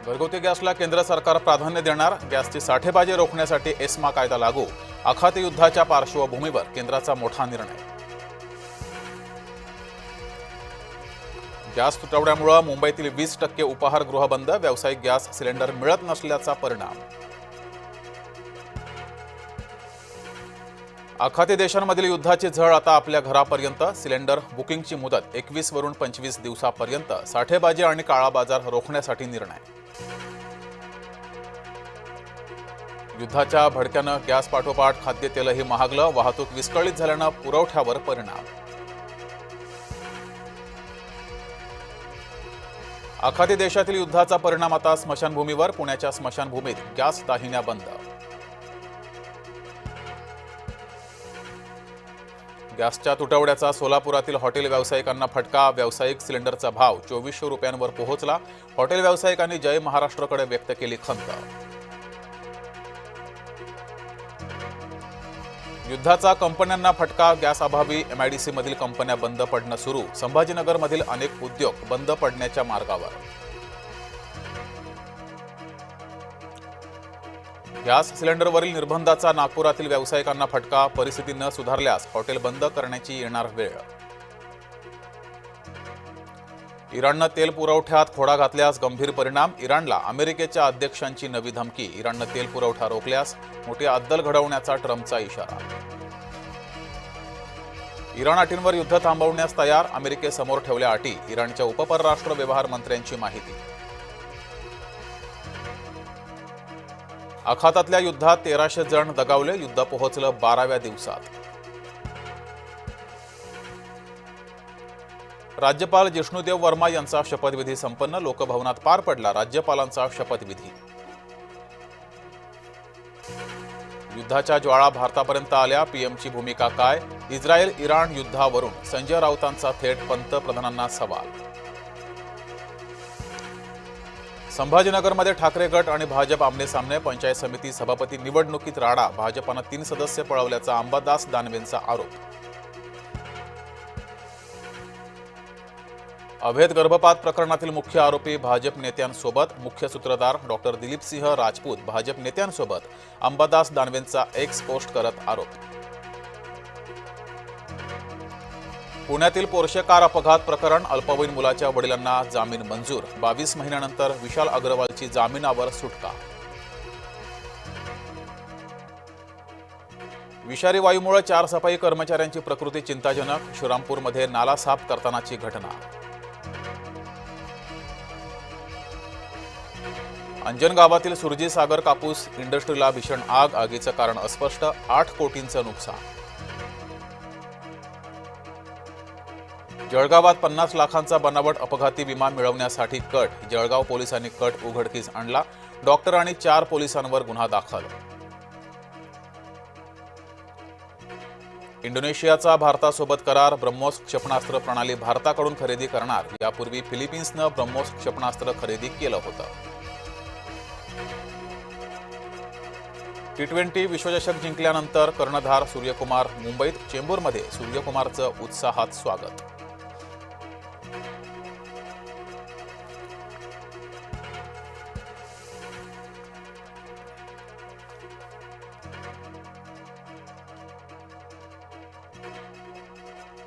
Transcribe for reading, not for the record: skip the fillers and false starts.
घरगुती गॅसला केंद्र सरकार प्राधान्य देणार, गॅसची साठेबाजी रोखण्यासाठी एस्मा कायदा लागू, आखाती युद्धाच्या पार्श्वभूमीवर केंद्राचा मोठा निर्णय. गॅस तुटवड्यामुळे मुंबईतील 20% उपाहारगृह बंद, व्यावसायिक गॅस सिलेंडर मिळत नसल्याचा परिणाम. आखाती देशांमधील युद्धाची झळ आता आपल्या घरापर्यंत, सिलेंडर बुकिंगची मुदत 21 वरून 25 दिवसापर्यंत, साठेबाजी आणि काळा बाजार रोखण्यासाठी निर्णय. युद्धाच्या भडक्यानं गॅस पाठोपाठ खाद्यतेलही महागलं, वाहतूक विस्कळीत झाल्यानं पुरवठ्यावर परिणाम. आखाती देशातील युद्धाचा परिणाम आता स्मशानभूमीवर, पुण्याच्या स्मशानभूमीत गॅस दाहिन्या बंद. गॅसच्या तुटवड्याचा सोलापुरातील हॉटेल व्यावसायिकांना फटका, व्यावसायिक सिलेंडरचा भाव 2400 रुपयांवर पोहोचला, हॉटेल व्यावसायिकांनी जय महाराष्ट्रकडे व्यक्त केली खंत. युद्धाचा कंपन्यांना फटका, गॅस अभावी MIDC मधील कंपन्या बंद पडणं सुरू, संभाजीनगरमधील अनेक उद्योग बंद पडण्याच्या मार्गावर. गॅस सिलेंडरवरील निर्बंधाचा नागपुरातील व्यावसायिकांना फटका, परिस्थिती न सुधारल्यास हॉटेल बंद करण्याची येणार वेळ. इराणनं तेल पुरवठ्यात खोडा घातल्यास गंभीर परिणाम, इराणला अमेरिकेच्या अध्यक्षांची नवी धमकी, इराणनं तेल पुरवठा रोखल्यास मोठी अद्दल घडवण्याचा ट्रम्पचा इशारा. इराण अटींवर युद्ध थांबवण्यास तयार, अमेरिकेसमोर ठेवल्या अटी, इराणच्या उपपरराष्ट्र व्यवहार मंत्र्यांची माहिती. आखातातल्या युद्धात 1300 जण दगावले, युद्ध पोहोचलं 12व्या दिवसात. राज्यपाल जिष्णुदेव वर्मा यांचा शपथविधी संपन्न, लोकभवनात पार पडला राज्यपालांचा शपथविधी. युद्धाच्या ज्वाळा भारतापर्यंत आल्या, पीएमची भूमिका काय, इस्रायल इराण युद्धावरून संजय राऊतांचा थेट पंतप्रधानांना सवाल. संभाजीनगरमध्ये ठाकरे गट आणि भाजप आमने सामने, पंचायत समिती सभापती निवडणुकीत राडा, भाजपानं 3 सदस्य पळवल्याचा अंबादास दानवेंचा आरोप. अवैध गर्भपात प्रकरणातील मुख्य आरोपी भाजप नेत्यांसोबत, मुख्य सूत्रधार डॉक्टर दिलीपसिंह राजपूत भाजप नेत्यांसोबत, अंबादास दानवेंचा एक्स पोस्ट करत आरोप. पुण्यातील पोर्शे कार अपघात प्रकरण, अल्पवयीन मुलाच्या वडिलांना जामीन मंजूर, 22 महिन्यानंतर विशाल अग्रवालची जामिनावर सुटका. विषारी वायूमुळे 4 सफाई कर्मचाऱ्यांची प्रकृती चिंताजनक, श्रीरामपूरमध्ये नाला साफ करतानाची घटना. अंजन गावातील सुरजी सागर कापूस इंडस्ट्रीला भीषण आग, आगीचं कारण अस्पष्ट, 8 कोटींचं नुकसान. जळगावात 50 लाखांचा बनावट अपघाती विमा मिळवण्यासाठी कट, जळगाव पोलिसांनी कट उघडकीस आणला, डॉक्टर आणि 4 पोलिसांवर गुन्हा दाखल. इंडोनेशियाचा भारतासोबत करार, ब्रह्मोस क्षेपणास्त्र प्रणाली भारताकडून खरेदी करणार, यापूर्वी फिलिपिन्सनं ब्रह्मोस क्षेपणास्त्र खरेदी केलं होतं. T20 विश्वचषक जिंकल्यानंतर कर्णधार सूर्यकुमार मुंबईत, चेंबूरमध्ये सूर्यकुमारचं उत्साहात स्वागत.